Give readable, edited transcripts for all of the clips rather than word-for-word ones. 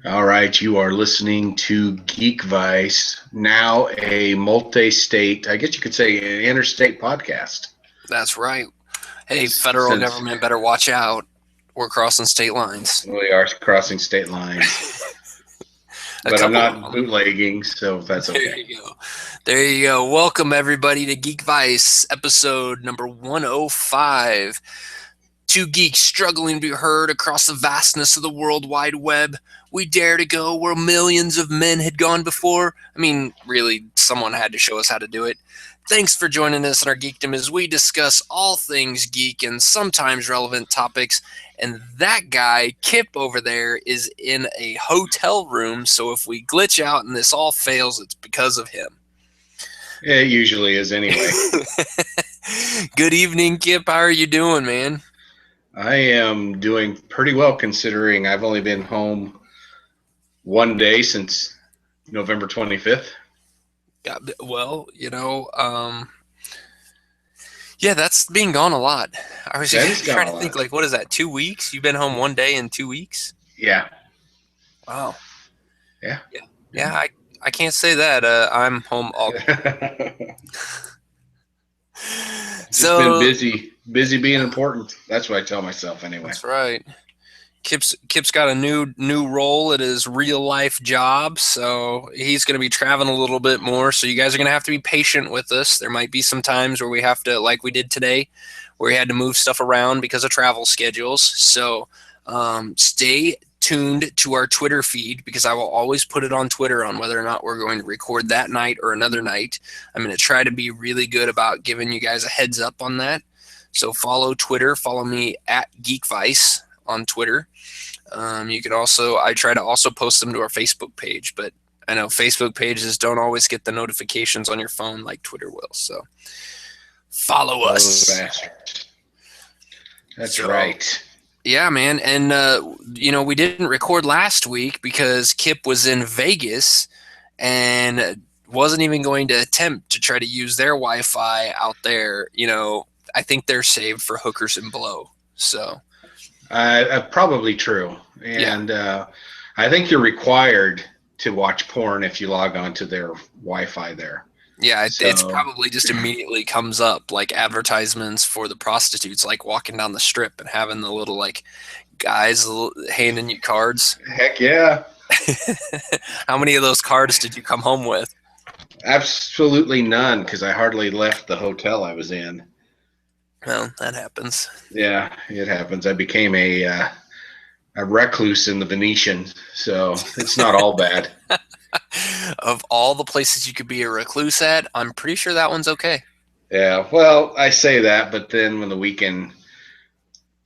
All right, you are listening to Geek Vice, now a multi-state, I guess you could say an interstate podcast. That's right. Hey, federal Since government better watch out. We're crossing state lines. we are crossing state lines, A but I'm couple not of them. bootlegging, so that's There okay. you go. There you go. Welcome, everybody, to Geek Vice, episode number 105. Two geeks struggling to be heard across the vastness of the World Wide Web. We dare to go where millions of men had gone before. I mean, really, someone had to show us how to do it. Thanks for joining us in our geekdom as we discuss all things geek and sometimes relevant topics. And that guy, Kip, over there, is in a hotel room. So if we glitch out and this all fails, it's because of him. It usually is anyway. Good evening, Kip. How are you doing, man? I am doing pretty well considering I've only been home one day since November 25th. Yeah, well, yeah, that's being gone a lot. I was That is just gone trying a to think, lot. like, what is that, 2 weeks? You've been home one day in 2 weeks? Yeah. Wow. Yeah. Yeah, I can't say that. I'm home all Just been So, busy being important. That's what I tell myself anyway. that's right. Kip's got a new role at his real life job, so he's going to be traveling a little bit more. So you guys are going to have to be patient with us. There might be some times where we have to, like we did today, where we had to move stuff around because of travel schedules. So stay tuned to our Twitter feed because I will always put it on Twitter on whether or not we're going to record that night or another night. I'm going to try to be really good about giving you guys a heads up on that. So follow Twitter. Follow me at GeekVice on Twitter. You can also, I try to also post them to our Facebook page, but I know Facebook pages don't always get the notifications on your phone like Twitter will. So follow us. Bastards. That's So, right. Yeah, man. And, we didn't record last week because Kip was in Vegas and wasn't even going to attempt to try to use their Wi-Fi out there. I think they're saved for hookers and blow. So, Probably true. yeah. And I think you're required to watch porn if you log on to their Wi-Fi there. Yeah, it's So probably just immediately comes up like advertisements for the prostitutes, like walking down the strip and having the little like guys handing you cards. heck yeah. How many of those cards did you come home with? Absolutely none because I hardly left the hotel I was in. Well, that happens. Yeah, it happens. I became a recluse in the Venetian, so it's not all bad. Of all the places you could be a recluse at, I'm pretty sure that one's okay. Yeah, well, I say that, but then when the weekend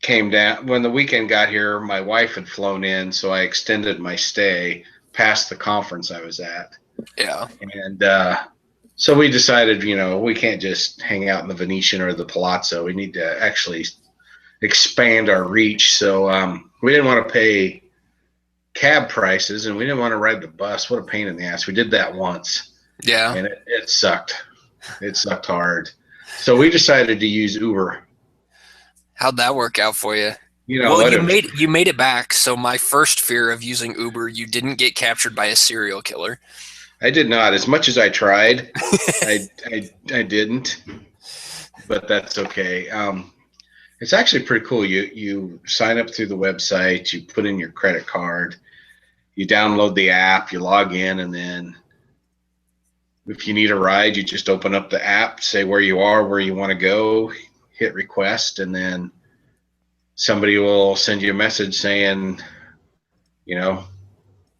got here, my wife had flown in, so I extended my stay past the conference I was at. Yeah. And so we decided, we can't just hang out in the Venetian or the Palazzo. We need to actually expand our reach. So we didn't want to pay cab prices, and we didn't want to ride the bus. What a pain in the ass. We did that once, Yeah. and it sucked. It sucked hard. So we decided to use Uber. How'd that work out for you? Well, you made it back. So my first fear of using Uber, you didn't get captured by a serial killer. I did not. As much as I tried, I didn't. But that's okay. It's actually pretty cool. You sign up through the website, you put in your credit card, you download the app, you log in, and then if you need a ride, you just open up the app, say where you are, where you want to go, hit request, and then somebody will send you a message saying,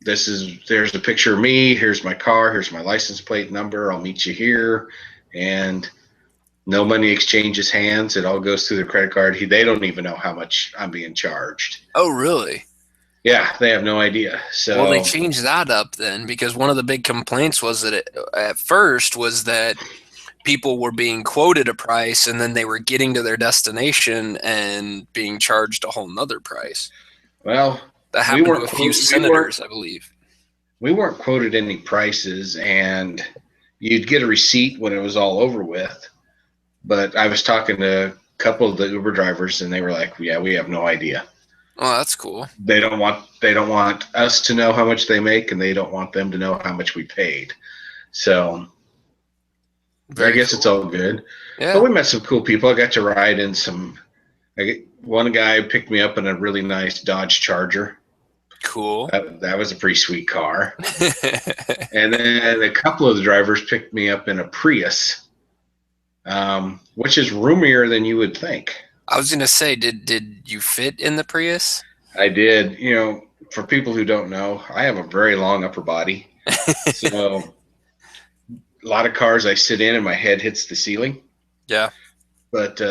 there's a picture of me, here's my car, here's my license plate number, I'll meet you here, and no money exchanges hands. It all goes through their credit card. They don't even know how much I'm being charged. Oh, really? Yeah, they have no idea. So Well, they changed that up then because one of the big complaints was that at first was that people were being quoted a price and then they were getting to their destination and being charged a whole nother price. Well, that happened to a few senators, I believe. We weren't quoted any prices, and you'd get a receipt when it was all over with. But I was talking to a couple of the Uber drivers, and they were like, yeah, we have no idea. Oh, that's cool. They don't want us to know how much they make, and they don't want them to know how much we paid. So I Very guess it's cool. all good. But Yeah. we met some cool people. I got to ride in some. One guy picked me up in a really nice Dodge Charger. Cool. That was a pretty sweet car. And then a couple of the drivers picked me up in a Prius, which is roomier than you would think. I was gonna say, did you fit in the Prius? I did. For people who don't know, I have a very long upper body. So a lot of cars I sit in and my head hits the ceiling. Yeah. But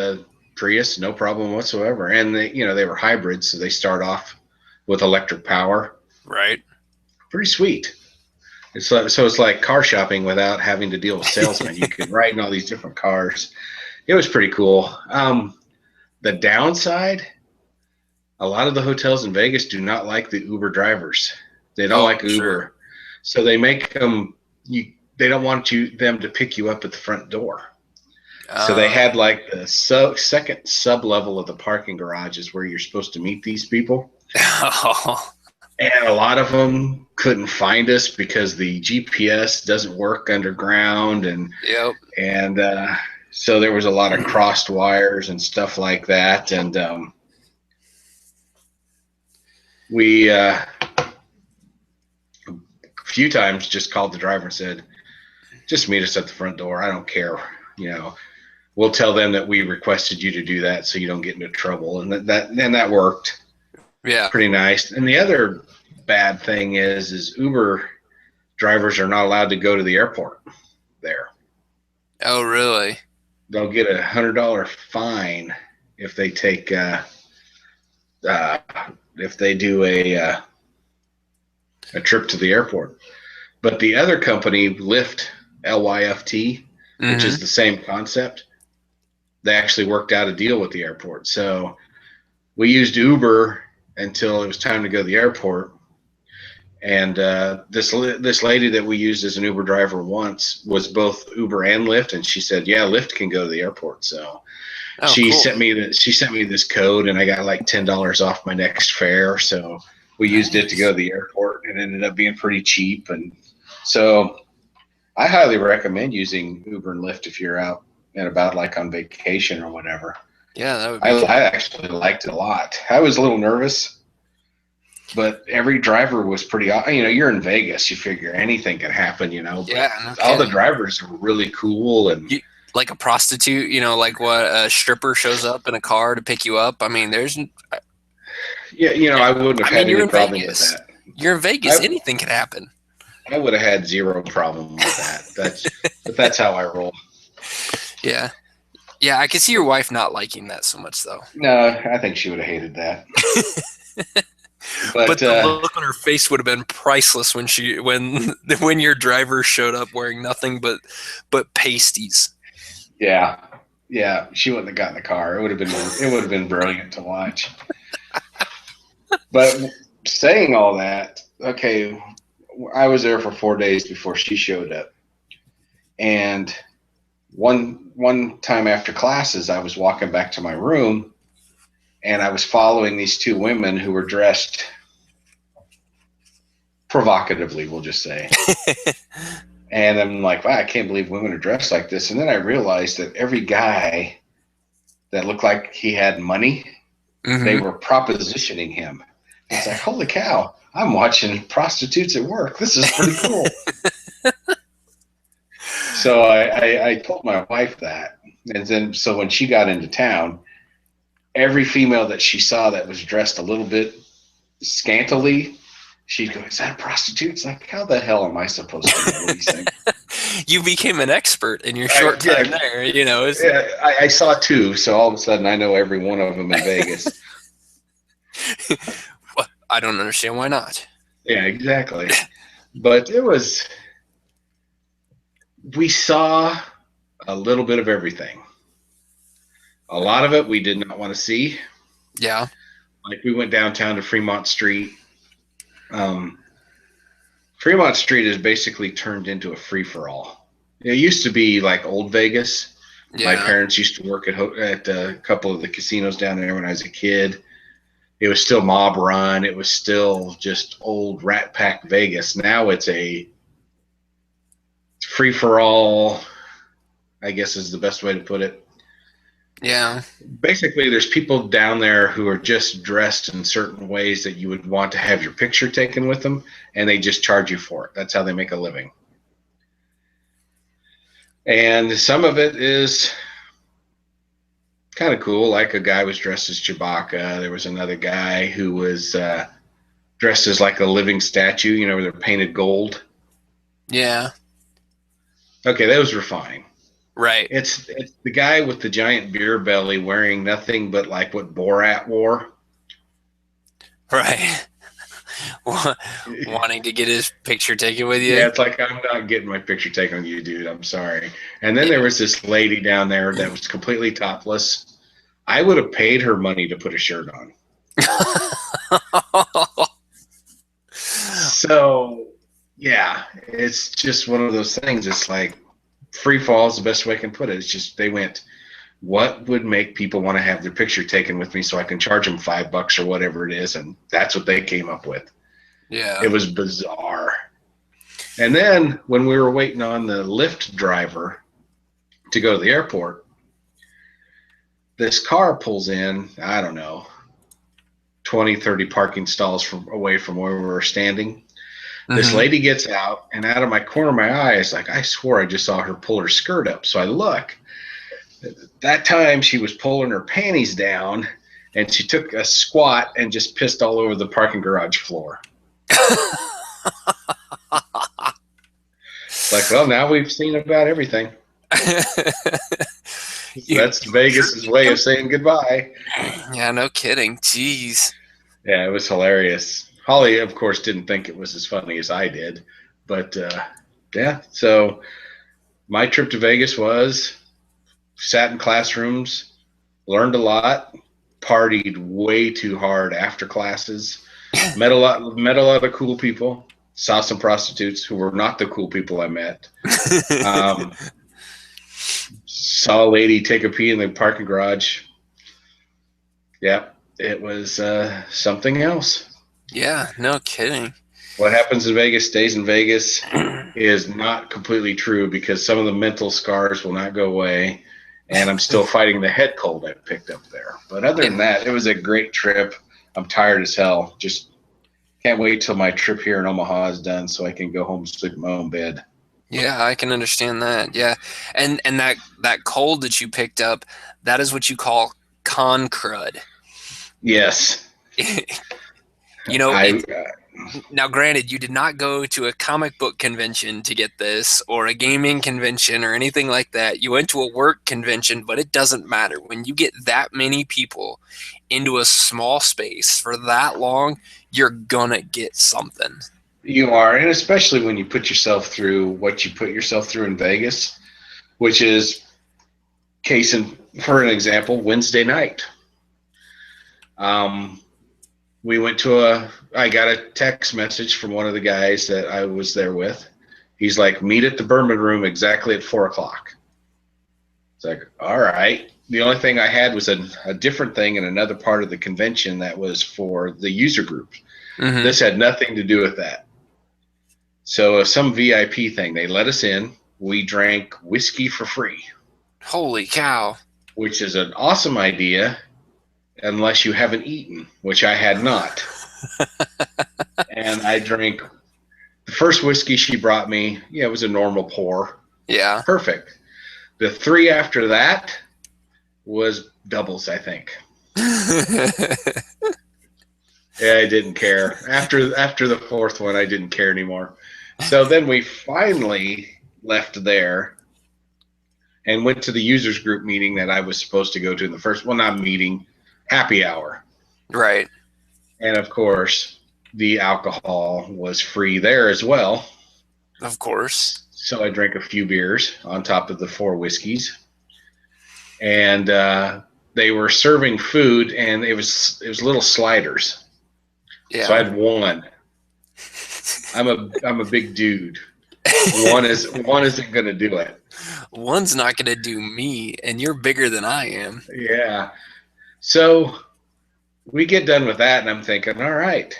Prius, no problem whatsoever. And they were hybrids, so they start off with electric power. Right. Pretty sweet. So it's like car shopping without having to deal with salesmen. You could ride in all these different cars. It was pretty cool. The downside, a lot of the hotels in Vegas do not like the Uber drivers. They don't like Uber, sure. so they make them. They don't want them to pick you up at the front door. So they had like the second sub level of the parking garages where you're supposed to meet these people. Oh. And a lot of them couldn't find us because the GPS doesn't work underground, and Yep. so there was a lot of crossed wires and stuff like that. And we a few times just called the driver and said, "Just meet us at the front door. I don't care. We'll tell them that we requested you to do that, so you don't get into trouble." And that worked. Yeah. Pretty nice. And the other bad thing is Uber drivers are not allowed to go to the airport there. Oh, really? They'll get $100 fine if they take if they do a trip to the airport. But the other company, Lyft, LYFT, which is the same concept, they actually worked out a deal with the airport. So we used Uber until it was time to go to the airport. And this lady that we used as an Uber driver once was both Uber and Lyft, and she said, "Yeah, Lyft can go to the airport." So she cool. sent me this code, and I got like $10 off my next fare. So we used it to go to the airport, and it ended up being pretty cheap. And so I highly recommend using Uber and Lyft if you're out and about, like on vacation or whatever. Yeah, that would be. I actually liked it a lot. I was a little nervous, but every driver was pretty. You're in Vegas. You figure anything can happen. But Yeah. all the drivers were really cool. And like a prostitute, like what, a stripper shows up in a car to pick you up. I mean, there's. yeah, I wouldn't have had any problem with that. You're in Vegas. Anything can happen. I would have had zero problem with that. But that's how I roll. Yeah. Yeah, I could see your wife not liking that so much, though. No, I think she would have hated that. But the look on her face would have been priceless when your driver showed up wearing nothing but pasties. Yeah, she wouldn't have gotten the car. It would have been brilliant to watch. But saying all that, okay, I was there for 4 days before she showed up, and one time after classes, I was walking back to my room, and I was following these two women who were dressed provocatively, we'll just say. And I'm like, wow, I can't believe women are dressed like this. And then I realized that every guy that looked like he had money, they were propositioning him. It's like, holy cow, I'm watching prostitutes at work. This is pretty cool. So I told my wife that. And then so when she got into town, every female that she saw that was dressed a little bit scantily, she'd go, "Is that a prostitute?" It's like, how the hell am I supposed to know these things? You became an expert in your short time there, Yeah, I saw two, so all of a sudden I know every one of them in Vegas. Well, I don't understand why not. Yeah, exactly. But we saw a little bit of everything. A lot of it we did not want to see. Yeah. Like we went downtown to Fremont Street. Fremont Street is basically turned into a free-for-all. It used to be like old Vegas. Yeah. My parents used to work at a couple of the casinos down there when I was a kid. It was still mob run. It was still just old Rat Pack Vegas. Now it's a free for all, I guess is the best way to put it. Yeah. Basically, there's people down there who are just dressed in certain ways that you would want to have your picture taken with them, and they just charge you for it. That's how they make a living. And some of it is kind of cool. Like a guy was dressed as Chewbacca. There was another guy who was dressed as like a living statue, you know, where they're painted gold. Yeah. Okay, those were fine. Right. It's the guy with the giant beer belly wearing nothing but like what Borat wore. Right. Wanting to get his picture taken with you. Yeah, it's like, I'm not getting my picture taken with you, dude. I'm sorry. And then Yeah. there was this lady down there that was completely topless. I would have paid her money to put a shirt on. So, yeah, it's just one of those things. It's like free fall is the best way I can put it. It's just they went, what would make people want to have their picture taken with me so I can charge them $5 or whatever it is, and that's what they came up with. Yeah. It was bizarre. And then when we were waiting on the Lyft driver to go to the airport, this car pulls in, I don't know, 20, 30 parking stalls away from where we were standing. This lady gets out, and out of my corner of my eye, it's like, I swore I just saw her pull her skirt up. So I look. That time she was pulling her panties down, and she took a squat and just pissed all over the parking garage floor. Like, well, now we've seen about everything. That's Vegas's way of saying goodbye. Yeah, no kidding. Jeez. Yeah, it was hilarious. Holly, of course, didn't think it was as funny as I did. But, yeah, so my trip to Vegas was sat in classrooms, learned a lot, partied way too hard after classes, met a lot of cool people, saw some prostitutes who were not the cool people I met. Saw a lady take a pee in the parking garage. Yeah, it was something else. Yeah, no kidding. What happens in Vegas stays in Vegas is not completely true because some of the mental scars will not go away, and I'm still fighting the head cold I picked up there. But other than that, it was a great trip. I'm tired as hell. Just can't wait till my trip here in Omaha is done so I can go home and sleep in my own bed. Yeah, I can understand that. Yeah. And that cold that you picked up, that is what you call con crud. Yes. You know, now granted, you did not go to a comic book convention to get this or a gaming convention or anything like that. You went to a work convention, but it doesn't matter. When you get that many people into a small space for that long, you're gonna get something. You are, and especially when you put yourself through what you put yourself through in Vegas, which is, for an example, Wednesday night. We went to I got a text message from one of the guys that I was there with. He's like, meet at the Berman Room exactly at 4:00. It's like, all right. The only thing I had was a different thing in another part of the convention that was for the user group. Mm-hmm. This had nothing to do with that. So some VIP thing, they let us in. We drank whiskey for free. Holy cow. Which is an awesome idea unless you haven't eaten, which I had not. And I drank the first whiskey she brought me. Yeah, it was a normal pour. Yeah. Perfect. The 3 after that was doubles, I think. Yeah, I didn't care. After the 4th one, I didn't care anymore. So then we finally left there and went to the users group meeting that I was supposed to go to in the first, well, not meeting, happy hour. Right. And of course, the alcohol was free there as well. Of course. So I drank a few beers on top of the 4 whiskeys. And they were serving food, and it was little sliders. Yeah. So I had one. I'm a big dude. One isn't going to do it. One's not going to do me, and you're bigger than I am. Yeah. So we get done with that, and I'm thinking, all right,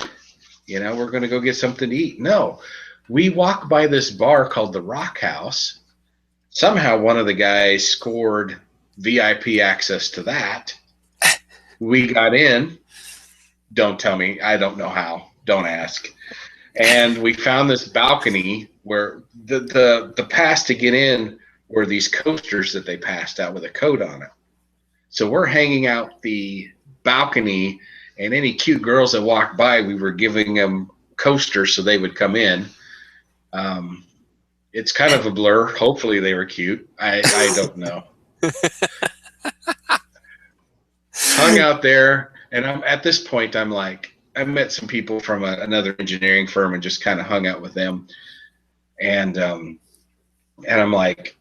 we're going to go get something to eat. No, we walk by this bar called the Rock House. Somehow one of the guys scored VIP access to that. We got in. Don't tell me. I don't know how. Don't ask. And we found this balcony where the pass to get in were these coasters that they passed out with a code on it. So we're hanging out the balcony, and any cute girls that walked by, we were giving them coasters so they would come in. It's kind of a blur. Hopefully they were cute. I don't know. Hung out there, and at this point, I'm like, I met some people from another engineering firm and just kind of hung out with them. And I'm like,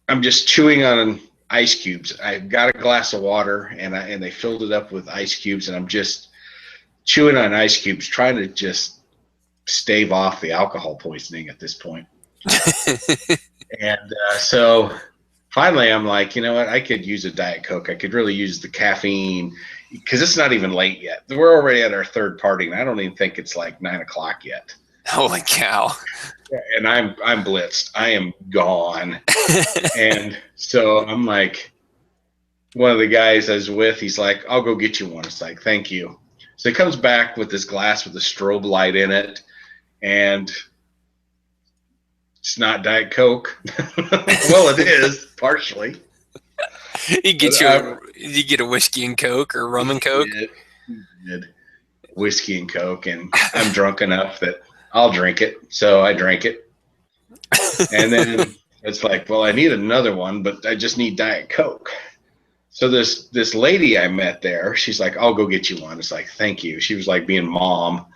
I'm just chewing on ice cubes. I got a glass of water, and they filled it up with ice cubes, and I'm just chewing on ice cubes, trying to just stave off the alcohol poisoning at this point. And so finally, I'm like, you know what? I could use a Diet Coke. I could really use the caffeine because it's not even late yet. We're already at our third party, and I don't even think it's like 9 o'clock yet. Holy cow. And I'm blitzed. I am gone. And so I'm like, one of the guys I was with, he's like, I'll go get you one. It's like, thank you. So he comes back with this glass with a strobe light in it, and it's not Diet Coke. Well, it is, partially. You get a whiskey and Coke or rum and Coke? Did. Whiskey and Coke, and I'm drunk enough that I'll drink it. So I drank it. And then it's like, well, I need another one, but I just need Diet Coke. So this lady I met there, she's like, I'll go get you one. It's like, thank you. She was like being mom.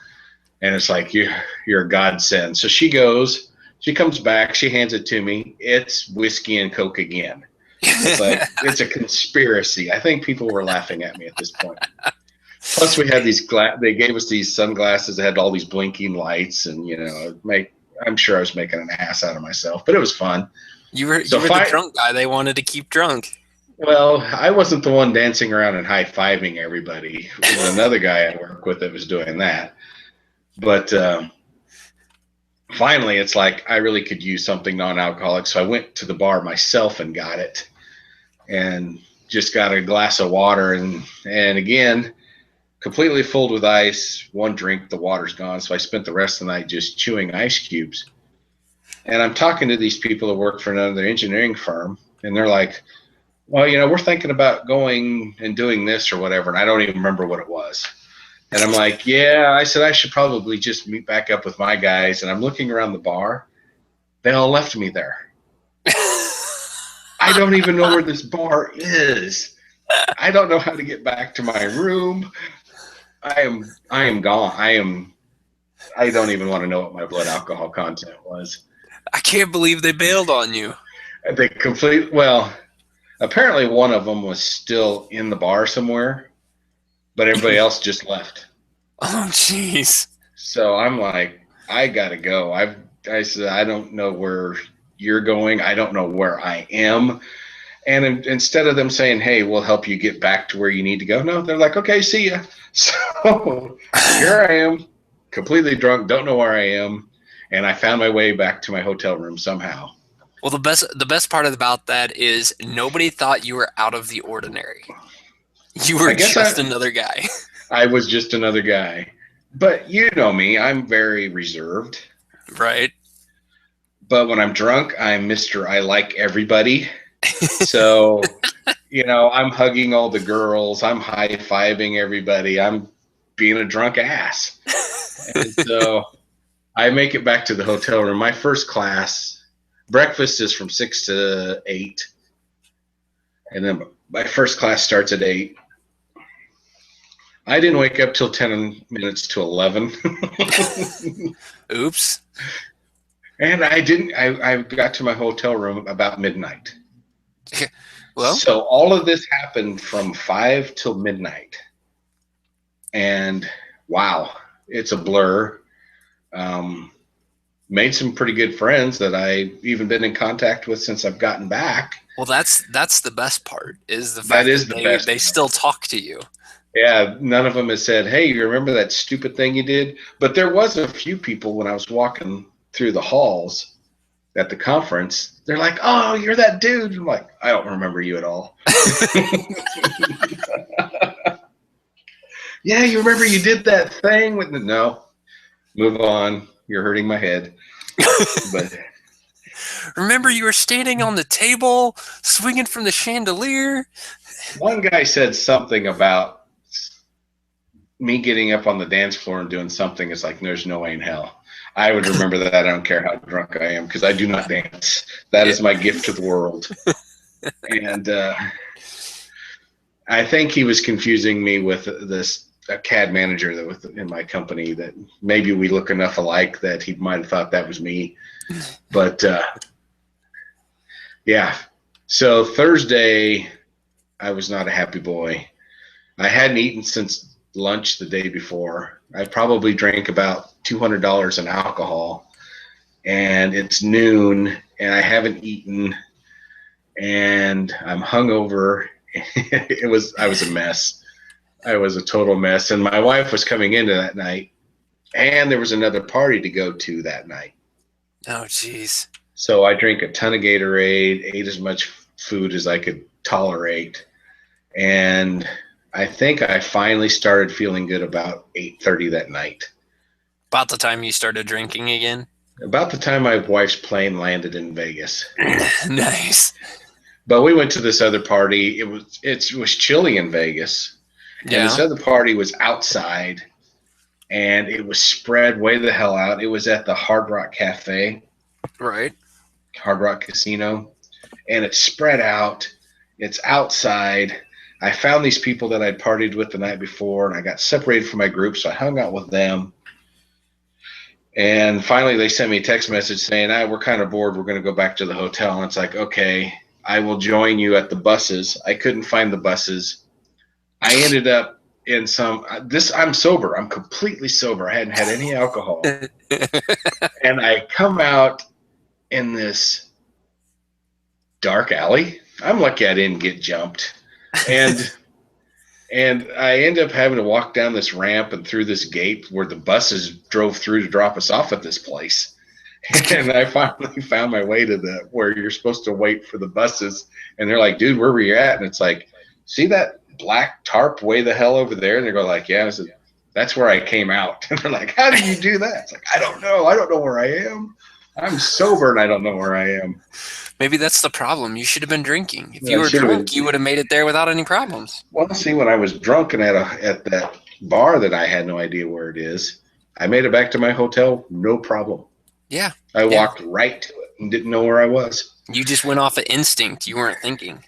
And it's like, you're a godsend. So she goes, she comes back, she hands it to me. It's whiskey and Coke again. It's like, it's a conspiracy. I think people were laughing at me at this point. Plus, we had they gave us these sunglasses that had all these blinking lights, and I'm sure I was making an ass out of myself, but it was fun. You were the drunk guy they wanted to keep drunk. Well, I wasn't the one dancing around and high-fiving everybody. It was another guy I work with that was doing that. But finally, it's like I really could use something non-alcoholic, so I went to the bar myself and got it, and just got a glass of water, and again, completely filled with ice. One drink, the water's gone, so I spent the rest of the night just chewing ice cubes. And I'm talking to these people that work for another engineering firm, and they're like, well, we're thinking about going and doing this or whatever, and I don't even remember what it was. And I'm like, yeah, I said I should probably just meet back up with my guys. And I'm looking around the bar. They all left me there. I don't even know where this bar is. I don't know how to get back to my room. I am gone. I don't even want to know what my blood alcohol content was. I can't believe they bailed on you. Apparently one of them was still in the bar somewhere, but everybody else just left. Oh, jeez. So I'm like, I gotta go. I said, I don't know where you're going. I don't know where I am. And instead of them saying, hey, we'll help you get back to where you need to go, no, they're like, okay, see ya. So here I am, completely drunk, don't know where I am. And I found my way back to my hotel room somehow. Well, the best part about that is nobody thought you were out of the ordinary. You were just another guy. I was just another guy. But you know me, I'm very reserved. Right. But when I'm drunk, I'm Mr. I like everybody. So, I'm hugging all the girls. I'm high-fiving everybody. I'm being a drunk ass. And so I make it back to the hotel room. My first class, breakfast is from 6 to 8. And then my first class starts at 8. I didn't wake up till 10 minutes to 11. Oops. And I got to my hotel room about midnight. Well, so all of this happened from 5 till midnight. And wow, it's a blur. Made some pretty good friends that I've even been in contact with since I've gotten back. Well, that's the best part is the fact that they still talk to you. Yeah, none of them has said, "Hey, you remember that stupid thing you did?" But there was a few people when I was walking through the halls at the conference. They're like, "Oh, you're that dude." I'm like, "I don't remember you at all." Yeah, you remember you did that thing with the no. Move on. You're hurting my head. But Remember you were standing on the table, swinging from the chandelier? one guy said something about me getting up on the dance floor and doing something. It's like, there's no way in hell. I would remember that. I don't care how drunk I am because I do not dance. That Yeah. is my gift to the world. And I think he was confusing me with this a CAD manager that was in my company that maybe we look enough alike that he might have thought that was me. But yeah. So Thursday, I was not a happy boy. I hadn't eaten since lunch the day before. I probably drank about $200 in alcohol, and it's noon, and I haven't eaten, and I'm hungover. I was a mess. I was a total mess, and my wife was coming into that night, and there was another party to go to that night. Oh, jeez. So I drank a ton of Gatorade, ate as much food as I could tolerate, and I think I finally started feeling good about 8:30 that night. About the time you started drinking again? About the time my wife's plane landed in Vegas. Nice. But we went to this other party. It was chilly in Vegas, and this Yeah. other party was outside, and it was spread way the hell out. It was at the Hard Rock Cafe, Right. Hard Rock Casino, and it's spread out. It's outside. I found these people that I'd partied with the night before, and I got separated from my group, so I hung out with them. And finally, they sent me a text message saying, we're kind of bored. We're going to go back to the hotel. And it's like, okay, I will join you at the buses. I couldn't find the buses. I ended up in I'm sober. I'm completely sober. I hadn't had any alcohol. And I come out in this dark alley. I'm lucky I didn't get jumped. And I end up having to walk down this ramp and through this gate where the buses drove through to drop us off at this place. And I finally found my way to where you're supposed to wait for the buses. And they're like, dude, where were you at? And it's like, see that black tarp way the hell over there? And they go like, yeah. I said, that's where I came out. And they're like, how did you do that? It's like, I don't know. I don't know where I am. I'm sober and I don't know where I am. Maybe that's the problem. You should have been drinking. If you were drunk, you would have made it there without any problems. Well, see, when I was drunk and at that bar that I had no idea where it is, I made it back to my hotel, no problem. Yeah. I walked right to it and didn't know where I was. You just went off of instinct. You weren't thinking.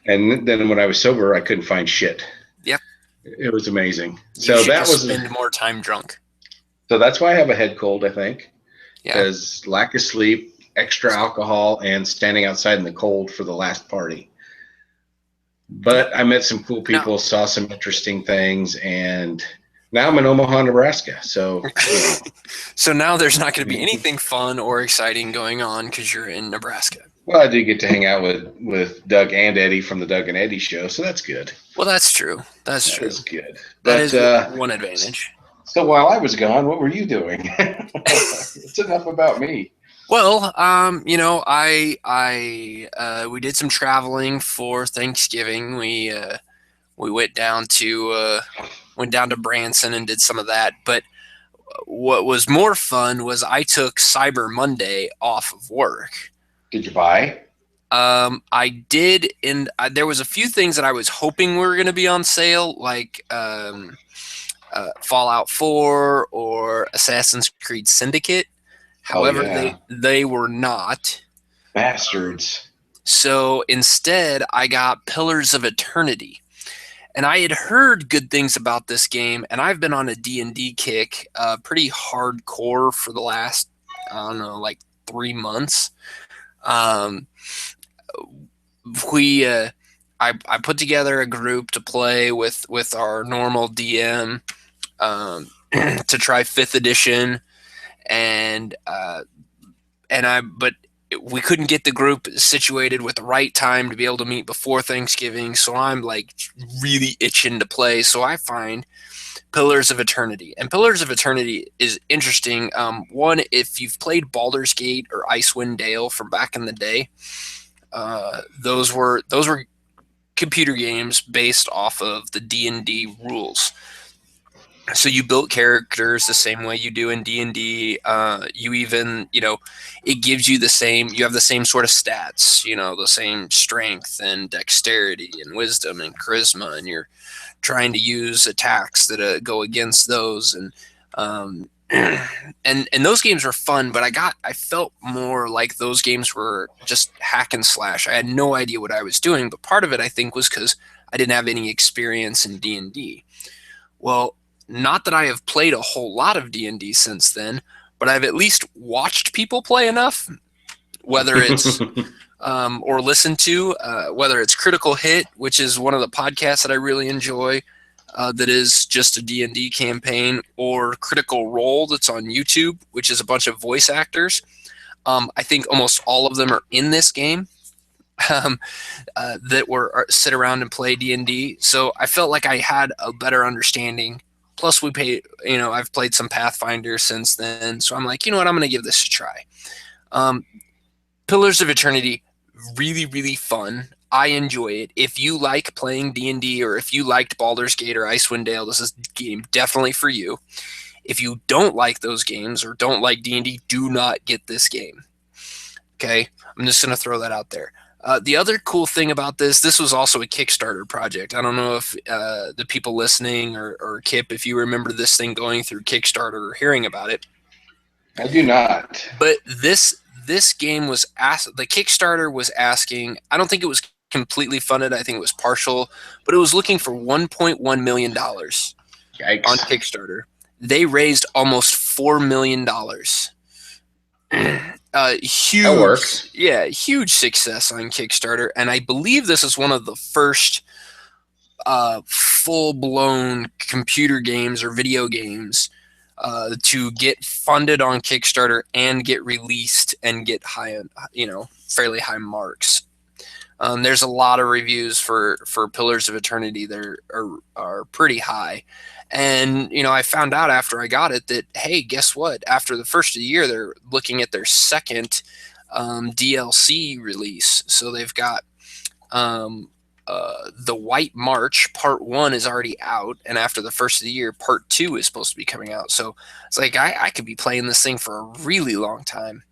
And then when I was sober, I couldn't find shit. Yep. It was amazing. So that was spend more time drunk. So that's why I have a head cold, I think. Yeah. Because lack of sleep, extra alcohol, and standing outside in the cold for the last party. But I met some cool people, saw some interesting things, and now I'm in Omaha, Nebraska. So, so now there's not going to be anything fun or exciting going on because you're in Nebraska. Well, I do get to hang out with Doug and Eddie from the Doug and Eddie show, so that's good. Well, that's true. That's true. That's good. That is one advantage. So while I was gone, what were you doing? It's enough about me. Well, we did some traveling for Thanksgiving. We went down to Branson and did some of that. But what was more fun was I took Cyber Monday off of work. Did you buy? I did, and there was a few things that I was hoping were going to be on sale, like Fallout 4 or Assassin's Creed Syndicate. However, they were not. Bastards. So instead, I got Pillars of Eternity. And I had heard good things about this game, and I've been on a D&D kick pretty hardcore for the last, I don't know, like 3 months. I put together a group to play with our normal DM to try 5th edition, but we couldn't get the group situated with the right time to be able to meet before Thanksgiving. So I'm like really itching to play. So I find Pillars of Eternity. And Pillars of Eternity is interesting. One, if you've played Baldur's Gate or Icewind Dale from back in the day, those were computer games based off of the D&D rules. So you built characters the same way you do in D&D. You even, it gives you you have the same sort of stats, the same strength and dexterity and wisdom and charisma, and you're trying to use attacks that go against those. And and those games were fun, but I felt more like those games were just hack and slash. I had no idea what I was doing, but part of it I think was because I didn't have any experience in D&D. Well, not that I have played a whole lot of D&D since then, but I've at least watched people play enough, whether it's or listened to, whether it's Critical Hit, which is one of the podcasts that I really enjoy, that is just a D&D campaign, or Critical Role that's on YouTube, which is a bunch of voice actors. I think almost all of them are in this game. That sit around and play D&D. So I felt like I had a better understanding. Plus I've played some Pathfinder since then. So I'm like, you know what, I'm going to give this a try. Pillars of Eternity, really, really fun. I enjoy it. If you like playing D&D, or if you liked Baldur's Gate or Icewind Dale, this is a game definitely for you. If you don't like those games or don't like D&D, do not get this game. Okay? I'm just going to throw that out there. The other cool thing about this was also a Kickstarter project. I don't know if the people listening or Kip, if you remember this thing going through Kickstarter or hearing about it. I do not. But this game was the Kickstarter was asking, I don't think it was completely funded. I think it was partial, but it was looking for $1.1 million on Kickstarter. They raised almost $4 million. Huge, that works. Yeah, huge success on Kickstarter, and I believe this is one of the first full-blown computer games or video games to get funded on Kickstarter and get released and get fairly high marks. There's a lot of reviews for Pillars of Eternity that are pretty high. And, I found out after I got it that, hey, guess what? After the first of the year, they're looking at their second DLC release. So they've got The White March, Part 1 is already out. And after the first of the year, Part 2 is supposed to be coming out. So it's like I could be playing this thing for a really long time.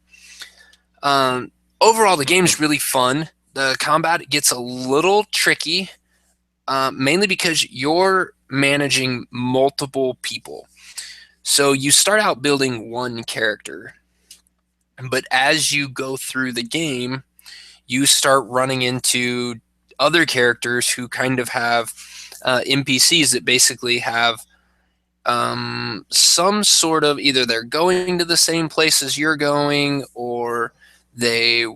Overall, the game's really fun. The combat gets a little tricky, mainly because you're managing multiple people. So you start out building one character, but as you go through the game, you start running into other characters who kind of have NPCs that basically have some sort of, either they're going to the same place as you're going, or they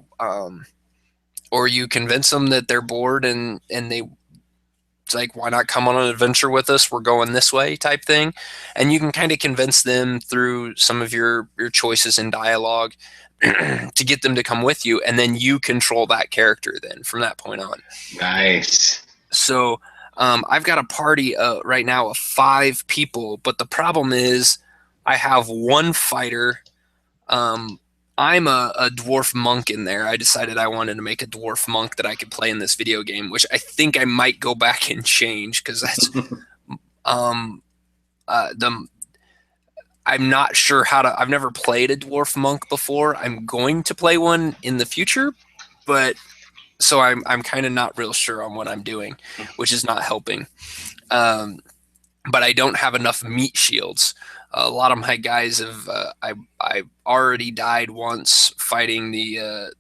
or you convince them that they're bored and it's like, why not come on an adventure with us? We're going this way type thing. And you can kind of convince them through some of your choices in dialogue to get them to come with you. And then you control that character then from that point on. Nice. So I've got a party right now of 5 people, but the problem is I have one fighter. I'm a dwarf monk in there. I decided I wanted to make a dwarf monk that I could play in this video game, which I think I might go back and change, because that's I'm not sure how to. I've never played a dwarf monk before. I'm going to play one in the future, but so I'm kind of not real sure on what I'm doing, which is not helping. But I don't have enough meat shields. A lot of my guys have. I already died once fighting the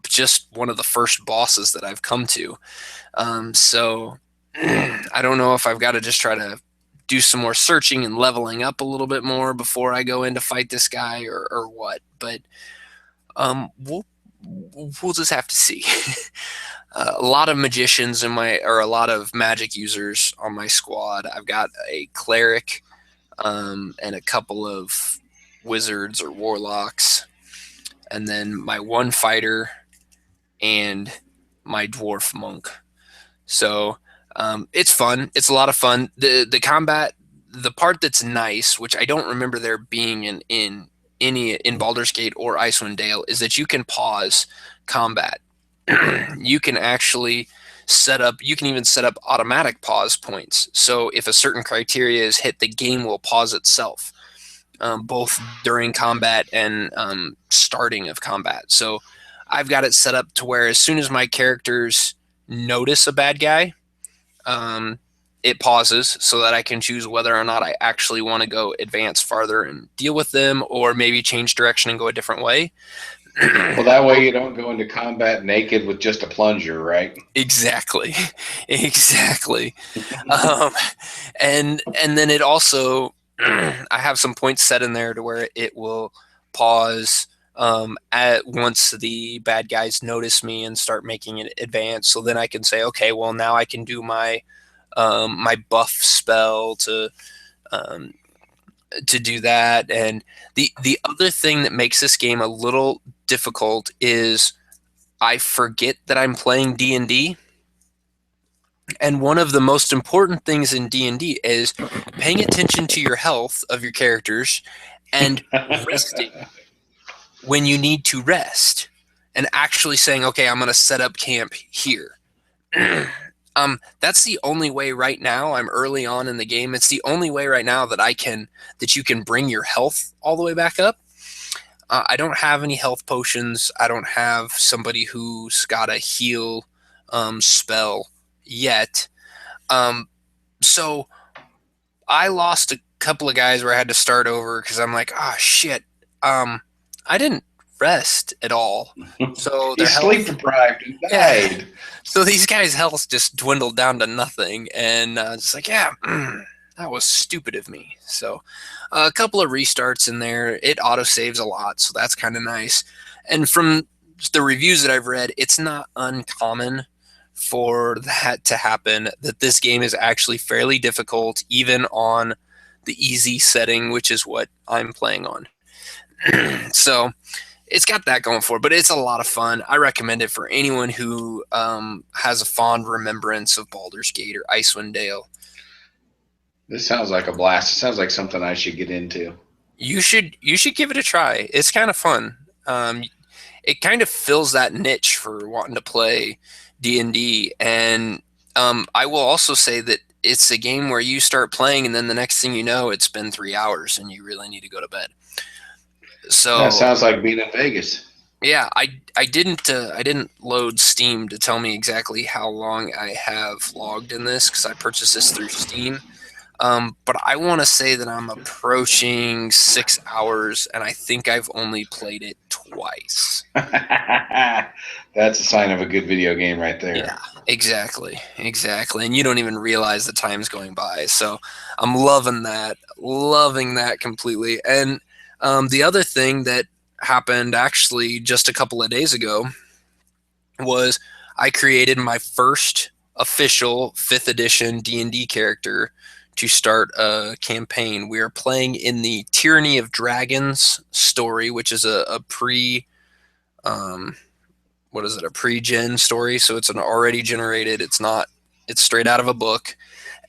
just one of the first bosses that I've come to. So I don't know if I've got to just try to do some more searching and leveling up a little bit more before I go in to fight this guy, or what. But we'll just have to see. A lot of magicians or a lot of magic users on my squad. I've got a cleric and a couple of wizards or warlocks. and then my one fighter and my dwarf monk. So it's fun. It's a lot of fun. The combat, the part that's nice, which I don't remember there being in Baldur's Gate or Icewind Dale, is that you can pause combat. You can actually set up. You can even set up automatic pause points. So if a certain criteria is hit, the game will pause itself, both during combat and starting of combat. So I've got it set up to where as soon as my characters notice a bad guy, um, it pauses so that I can choose whether or not I actually want to go advance farther and deal with them, or maybe change direction and go a different way. Well, that way you don't go into combat naked with just a plunger, right? Exactly, exactly. Um, and then it also, I have some points set in there to where it will pause at once the bad guys notice me and start making it advance. So then I can say, okay, well now I can do my buff spell um, to do that. And the other thing that makes this game a little difficult is I forget that I'm playing D&D. And one of the most important things in D&D is paying attention to your health of your characters and resting when you need to rest, and actually saying, okay, I'm going to set up camp here. That's the only way right now. I'm early on in the game. It's the only way right now that you can bring your health all the way back up. I don't have any health potions. I don't have somebody who's got a heal spell yet. So I lost a couple of guys where I had to start over because I'm like, oh shit, I didn't rest at all. So their He's sleep health, deprived and yeah. died. So these guys' health just dwindled down to nothing, and it's like, yeah, that was stupid of me. So a couple of restarts in there. It auto saves a lot, so that's kind of nice. And from the reviews that I've read, it's not uncommon for that to happen. That this game is actually fairly difficult, even on the easy setting, which is what I'm playing on. So it's got that going for it, but it's a lot of fun. I recommend it for anyone who has a fond remembrance of Baldur's Gate or Icewind Dale. This sounds like a blast. It sounds like something I should get into. You should give it a try. It's kind of fun. It kind of fills that niche for wanting to play D&D, and I will also say that it's a game where you start playing, and then the next thing you know, it's been 3 hours, and you really need to go to bed. That So sounds like being in Vegas. yeah, I didn't load Steam to tell me exactly how long I have logged in this because I purchased this through Steam. But I want to say that I'm approaching 6 hours, and I think I've only played it twice. That's a sign of a good video game right there. Yeah, exactly, exactly. And you don't even realize the time's going by. So I'm loving that completely. And the other thing that happened actually just a couple of days ago was I created my first official 5th edition D&D character to start a campaign. We are playing in the Tyranny of Dragons story, which is a pre um, what is it, a pre-gen story. So it's an already generated. It's straight out of a book.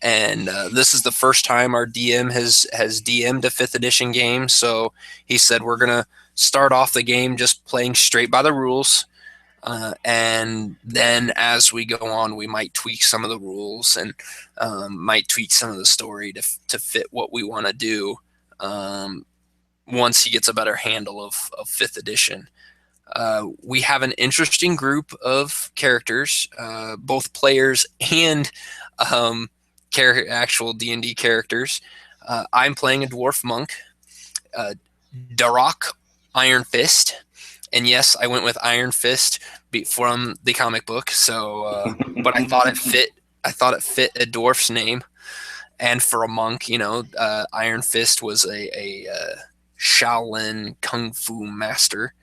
And this is the first time our DM has DM'd a 5th edition game. So he said we're gonna start off the game just playing straight by the rules. And then as we go on, we might tweak some of the rules and might tweak some of the story to fit what we want to do once he gets a better handle of 5th edition. We have an interesting group of characters, both players and actual D&D characters. I'm playing a dwarf monk, Darok Iron Fist. And yes, I went with Iron Fist from the comic book. So, but I thought it fit. I thought it fit a dwarf's name, and for a monk, Iron Fist was a Shaolin kung fu master.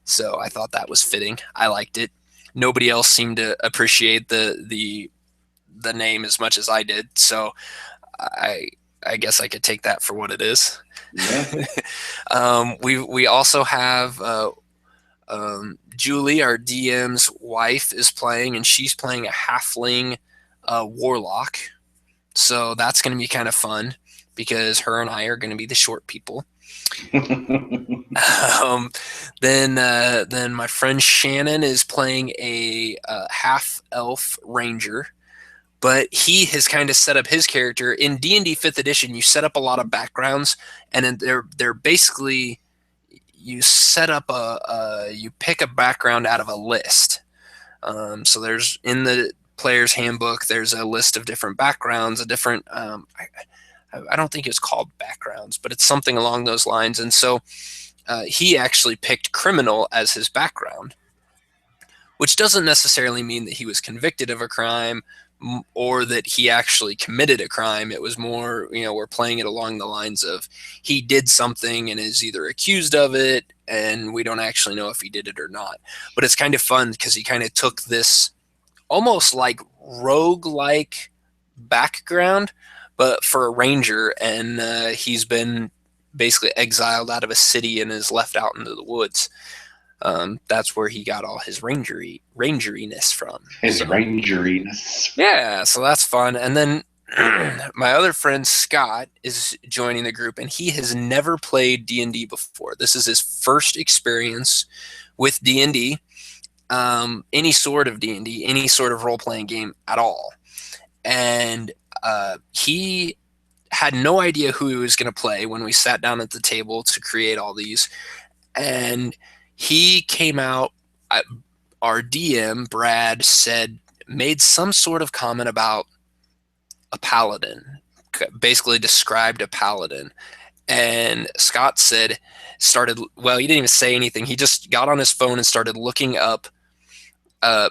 So I thought that was fitting. I liked it. Nobody else seemed to appreciate the name as much as I did. So I I guess I could take that for what it is. Yeah. We also have Julie, our DM's wife, is playing, and she's playing a halfling warlock. So that's going to be kind of fun because her and I are going to be the short people. Then my friend Shannon is playing a half elf ranger, but he has kind of set up his character in D&D 5th edition. You set up a lot of backgrounds, and then they're basically you set up you pick a background out of a list. So there's in the player's handbook, there's a list of different backgrounds, a different I don't think it's called backgrounds, but it's something along those lines. And so he actually picked criminal as his background, which doesn't necessarily mean that he was convicted of a crime or that he actually committed a crime. It was more, we're playing it along the lines of he did something and is either accused of it, and we don't actually know if he did it or not. But it's kind of fun because he kind of took this almost like rogue-like background, but for a ranger, and he's been basically exiled out of a city and is left out into the woods. That's where he got all his rangeriness from. Rangeriness. Yeah, so that's fun. And then my other friend Scott is joining the group, and he has never played D&D before. This is his first experience with D&D, any sort of D&D, any sort of role-playing game at all. And he had no idea who he was going to play when we sat down at the table to create all these. And he came out, our DM, Brad, made some sort of comment about a paladin, basically described a paladin. And Scott he didn't even say anything. He just got on his phone and started looking up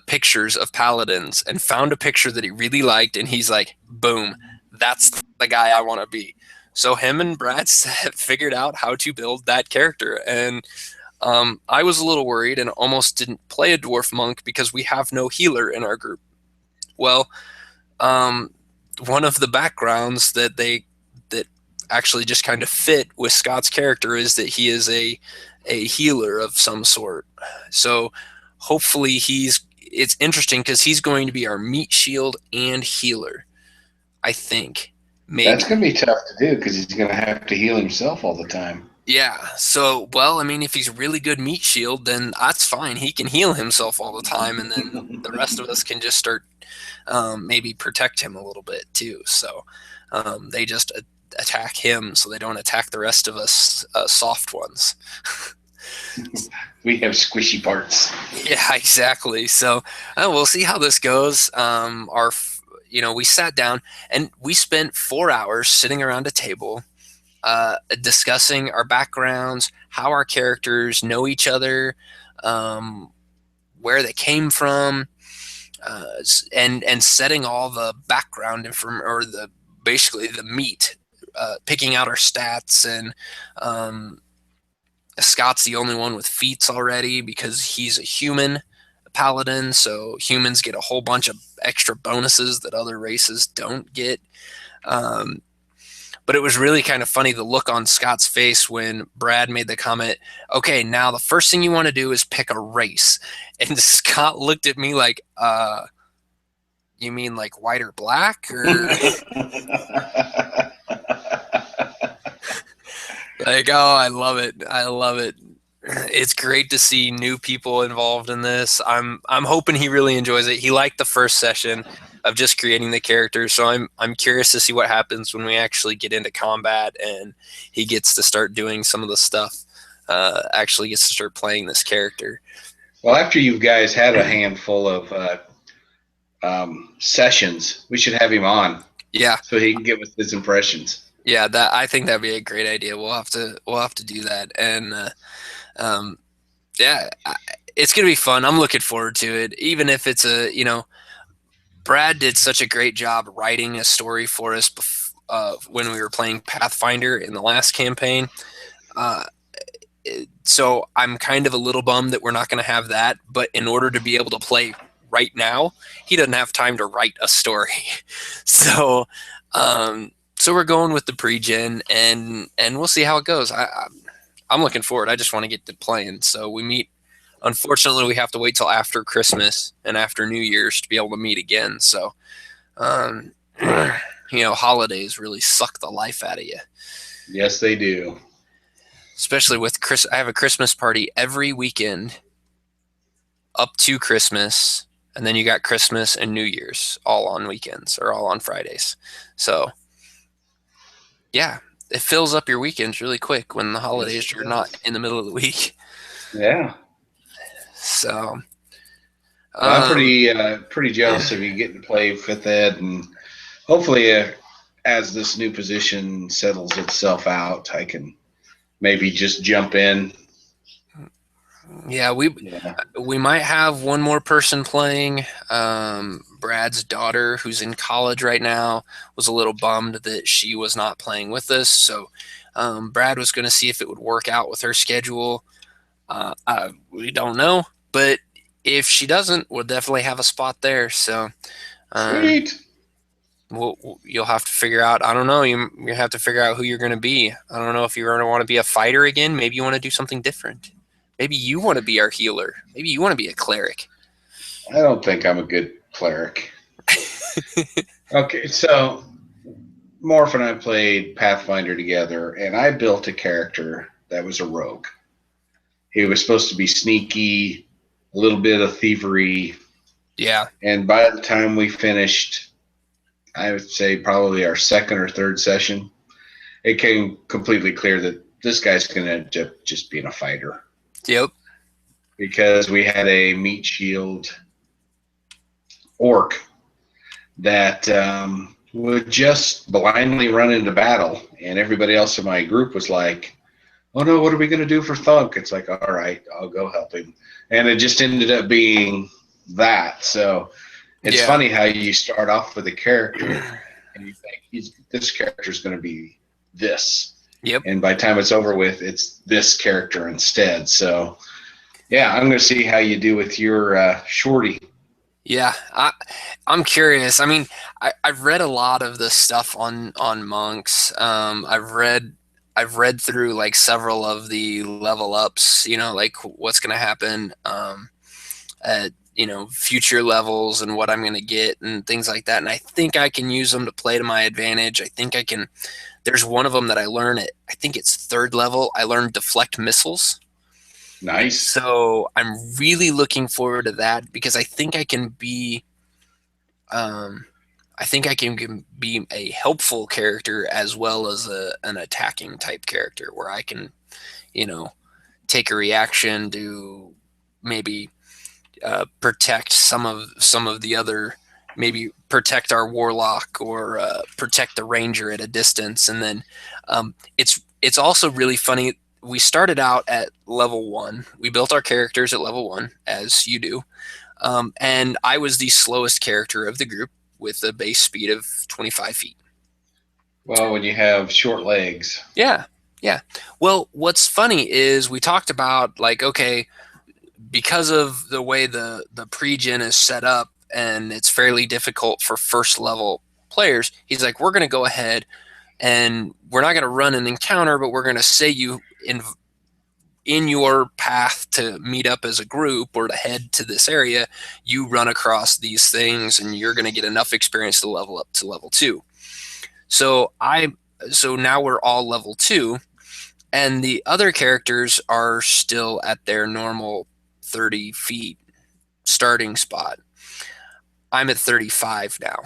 pictures of paladins and found a picture that he really liked, and he's like, boom, that's the guy I want to be. So him and Brad figured out how to build that character, and I was a little worried and almost didn't play a dwarf monk because we have no healer in our group. Well, one of the backgrounds that actually just kind of fit with Scott's character is that he is a healer of some sort. So hopefully it's interesting because he's going to be our meat shield and healer, I think. Maybe. That's going to be tough to do because he's going to have to heal himself all the time. Yeah. So, well, I mean, if he's a really good meat shield, then that's fine. He can heal himself all the time, and then the rest of us can just start maybe protect him a little bit too. So they just attack him so they don't attack the rest of us soft ones. We have squishy parts. Yeah, exactly. So we'll see how this goes. We sat down and we spent 4 hours sitting around a table discussing our backgrounds, how our characters know each other, where they came from, and setting all the background basically the meat, picking out our stats. And Scott's the only one with feats already because he's a human paladin, so humans get a whole bunch of extra bonuses that other races don't get. But it was really kind of funny, the look on Scott's face when Brad made the comment, okay, now the first thing you want to do is pick a race. And Scott looked at me like, you mean like white or black? Or like, oh, I love it. I love it. It's great to see new people involved in this. I'm hoping he really enjoys it. He liked the first session of just creating the character, so I'm curious to see what happens when we actually get into combat and he gets to start doing some of the stuff. Actually gets to start playing this character. Well, after you guys had a handful of sessions, we should have him on. Yeah, so he can give us his impressions. Yeah, I think that'd be a great idea. We'll have to do that, and it's gonna be fun. I'm looking forward to it, even if it's Brad did such a great job writing a story for us when we were playing Pathfinder in the last campaign. So I'm kind of a little bummed that we're not going to have that. But in order to be able to play right now, he doesn't have time to write a story. So we're going with the pre-gen, and we'll see how it goes. I'm looking forward. I just want to get to playing. So we meet unfortunately, we have to wait till after Christmas and after New Year's to be able to meet again. So, um, holidays really suck the life out of you. Yes, they do. Especially with Chris, I have a Christmas party every weekend up to Christmas, and then you got Christmas and New Year's all on weekends or all on Fridays. So, yeah, it fills up your weekends really quick when the holidays Yes, it are not does. in the middle of the week. Yeah. So, Well, I'm um, pretty jealous of you getting to play fifth ed, and hopefully, as this new position settles itself out, I can maybe just jump in. yeah, we Yeah. we might have one more person playing. Brad's daughter, who's in college right now, was a little bummed that she was not playing with us. So, Brad was going to see if it would work out with her schedule. We don't know, but if she doesn't, we'll definitely have a spot there. So, um, Sweet. you'll have to figure out. I don't know. You have to figure out who you're going to be. I don't know if you're going to want to be a fighter again. Maybe you want to do something different. Maybe you want to be our healer. Maybe you want to be a cleric. I don't think I'm a good cleric. Okay, so Morph and I played Pathfinder together, and I built a character that was a rogue. He was supposed to be sneaky, a little bit of thievery, Yeah. and by the time we finished, I would say probably our second or third session, it came completely clear that this guy's going to end up just being a fighter Yep. because we had a meat shield orc that would just blindly run into battle, and everybody else in my group was like, "Oh no, what are we going to do for Thunk?" It's like, "All right, I'll go help him," and it just ended up being that. So it's Yeah. funny how you start off with a character and you think this character is going to be this, Yep. and by the time it's over with, it's this character instead. So yeah, I'm going to see how you do with your shorty. Yeah. I'm curious. I mean, I've read a lot of the stuff on monks. I've read through like several of the level ups. Like what's going to happen. At future levels and what I'm going to get and things like that. And I think I can use them to play to my advantage. I think I can. There's one of them that I learn at, I think it's third level. I learned deflect missiles. Nice. So I'm really looking forward to that because um, I think I can be a helpful character as well as an attacking type character where I can, you know, take a reaction to maybe protect some of the other, maybe protect our warlock or protect the ranger at a distance. And then it's also really funny. We started out at level 1. We built our characters at level 1, as you do. And I was the slowest character of the group with a base speed of 25 feet. Well, when you have short legs. Yeah. Yeah. Well, what's funny is we talked about like, okay, because of the way the pre-gen is set up and it's fairly difficult for first level players, he's like, we're going to go ahead and we're not going to run an encounter, but we're going to say you in your path to meet up as a group or to head to this area, you run across these things and you're going to get enough experience to level up to level 2. So now we're all level 2 and the other characters are still at their normal 30 feet starting spot. I'm at 35 now.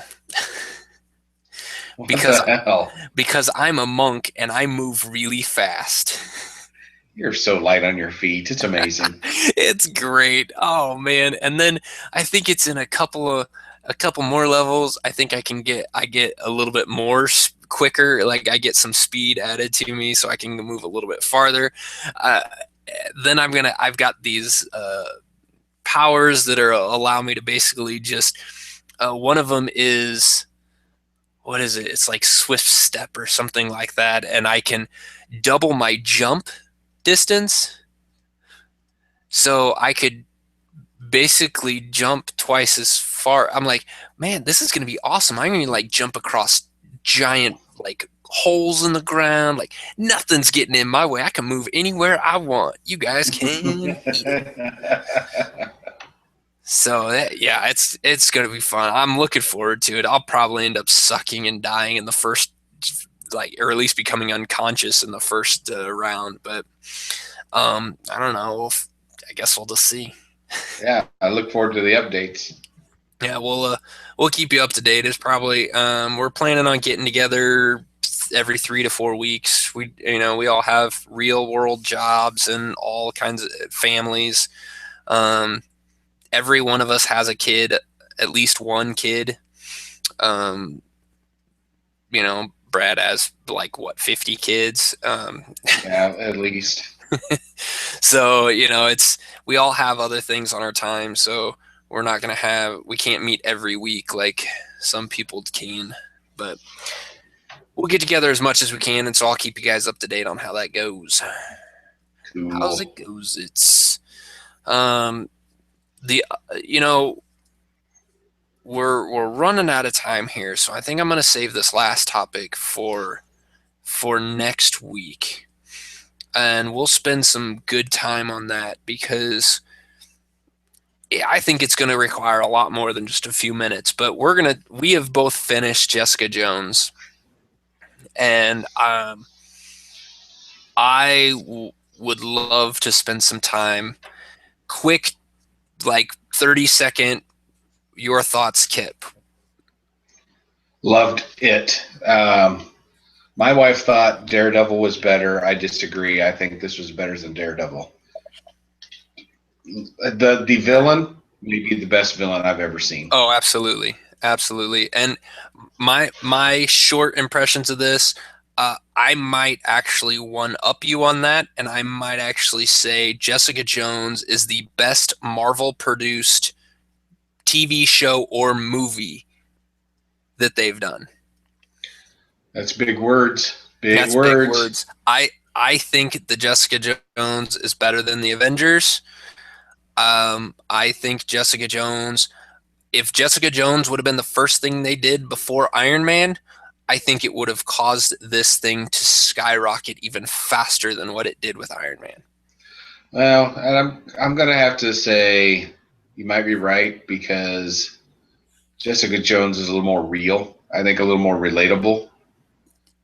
What because the hell? because I'm a monk and I move really fast. You're so light on your feet. It's amazing. It's great. Oh man. And then I think it's in a couple more levels. I think I get a little bit more quicker. Like I get some speed added to me so I can move a little bit farther. Uh, then I've got these powers that are allow me to basically just one of them is, what is it? It's like Swift Step or something like that, and I can double my jump distance, so I could basically jump twice as far. I'm like, man, this is gonna be awesome. I'm gonna like jump across giant like holes in the ground. Like nothing's getting in my way. I can move anywhere I want. You guys can. So yeah, it's gonna be fun. I'm looking forward to it. I'll probably end up sucking and dying in the first, like, or at least becoming unconscious in the first round. But I don't know. I guess we'll just see. Yeah, I look forward to the updates. Yeah, we'll keep you up to date. It's probably we're planning on getting together every 3 to 4 weeks. We all have real world jobs and all kinds of families. Every one of us has a kid, at least one kid. Brad has like what, 50 kids. Yeah, at least. So we all have other things on our time. So we can't meet every week like some people can, but we'll get together as much as we can, and so I'll keep you guys up to date on how that goes. Cool. How's it goes? It's we're running out of time here, so I think I'm gonna save this last topic for next week, and we'll spend some good time on that because I think it's going to require a lot more than just a few minutes. But we have both finished Jessica Jones, and would love to spend some time, quick, like 30-second, your thoughts, Kip. Loved it. My wife thought Daredevil was better. I disagree. I think this was better than Daredevil. The villain may be the best villain I've ever seen. Oh, absolutely. Absolutely. And my short impressions of this, I might actually one-up you on that, and I might actually say Jessica Jones is the best Marvel-produced TV show or movie that they've done. That's big words. Big words. I think the Jessica Jones is better than the Avengers. I think Jessica Jones, if Jessica Jones would have been the first thing they did before Iron Man, I think it would have caused this thing to skyrocket even faster than what it did with Iron Man. Well, and I'm going to have to say you might be right, because Jessica Jones is a little more real. I think a little more relatable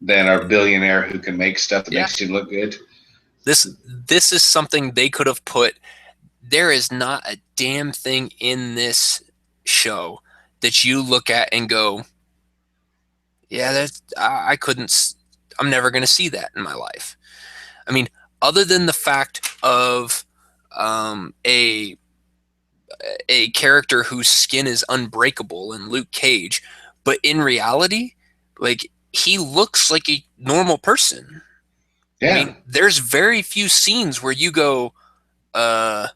than a billionaire who can make stuff that makes you look good. This is something they could have put. There is not a damn thing in this show that you look at and go, yeah, I'm never going to see that in my life. I mean, other than the fact of a character whose skin is unbreakable in Luke Cage, but in reality, like, he looks like a normal person. Yeah. I mean, there's very few scenes where you go, huh?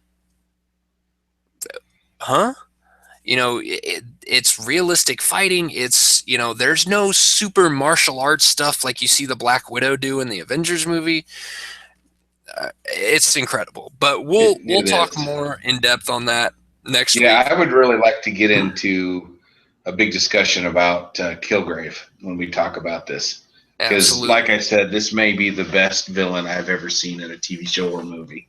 It's realistic fighting. It's, there's no super martial arts stuff like you see the Black Widow do in the Avengers movie. It's incredible, but we'll talk more in depth on that next week. Yeah, I would really like to get into a big discussion about Kilgrave when we talk about this. Because, like I said, this may be the best villain I've ever seen in a TV show or movie.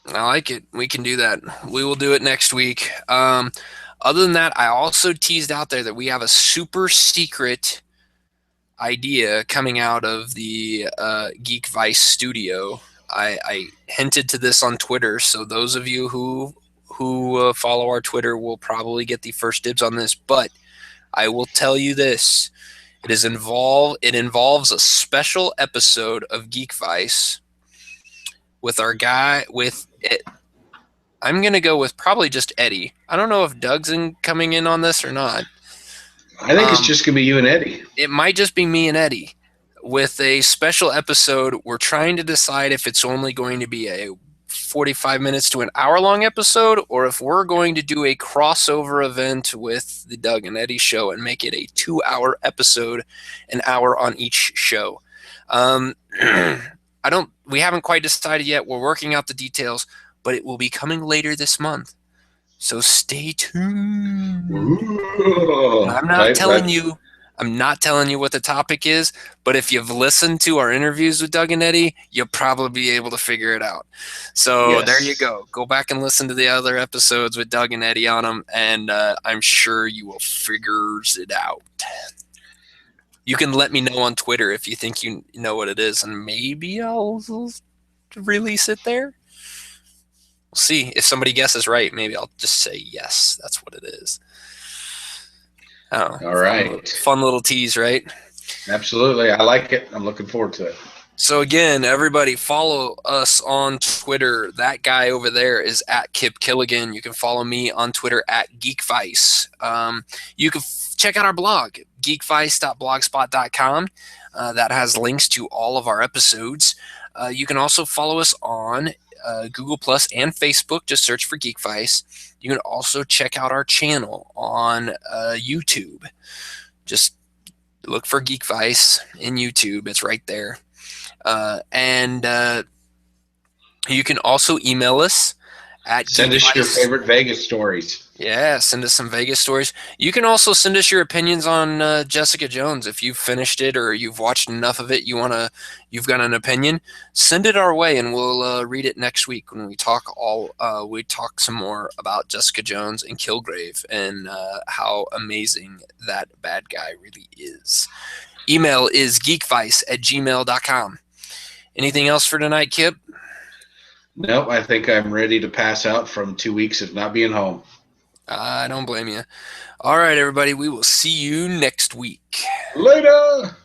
I like it. We can do that. We will do it next week. Other than that, I also teased out there that we have a super secret idea coming out of the Geek Vice studio. I hinted to this on Twitter, so those of you who follow our Twitter will probably get the first dibs on this. But I will tell you this: it involves a special episode of Geek Vice with our guy with it. I'm gonna go with probably just Eddie. I don't know if Doug's coming in on this or not. I think it's just gonna be you and Eddie. It might just be me and Eddie with a special episode. We're trying to decide if it's only going to be a 45 minutes to an hour-long episode, or if we're going to do a crossover event with the Doug and Eddie show and make it a 2-hour episode, an hour on each show. We haven't quite decided yet. We're working out the details, but it will be coming later this month. So stay tuned. I'm not telling you I'm not telling you what the topic is, but if you've listened to our interviews with Doug and Eddie, you'll probably be able to figure it out. So there you Yes. go. Go back and listen to the other episodes with Doug and Eddie on them, and I'm sure you will figure it out. You can let me know on Twitter if you think you know what it is, and maybe I'll release it there. We'll see. If somebody guesses right, maybe I'll just say yes, that's what it is. Oh, All right. fun little tease, right? Absolutely. I like it. I'm looking forward to it. So again, everybody follow us on Twitter. That guy over there is at Kip Killigan. You can follow me on Twitter at GeekVice. You can check out our blog, geekvice.blogspot.com. That has links to all of our episodes. You can also follow us on Google Plus and Facebook. Just search for GeekVice. You can also check out our channel on YouTube. Just look for GeekVice in YouTube. It's right there. And you can also email us at Send us your favorite Vegas stories. Yeah, send us some Vegas stories. You can also send us your opinions on Jessica Jones. If you've finished it or you've watched enough of it, you've got an opinion, send it our way, and we'll read it next week when we talk some more about Jessica Jones and Kilgrave and how amazing that bad guy really is. Email is geekvice@gmail.com. Anything else for tonight, Kip? Nope, I think I'm ready to pass out from 2 weeks of not being home. I don't blame you. All right, everybody. We will see you next week. Later!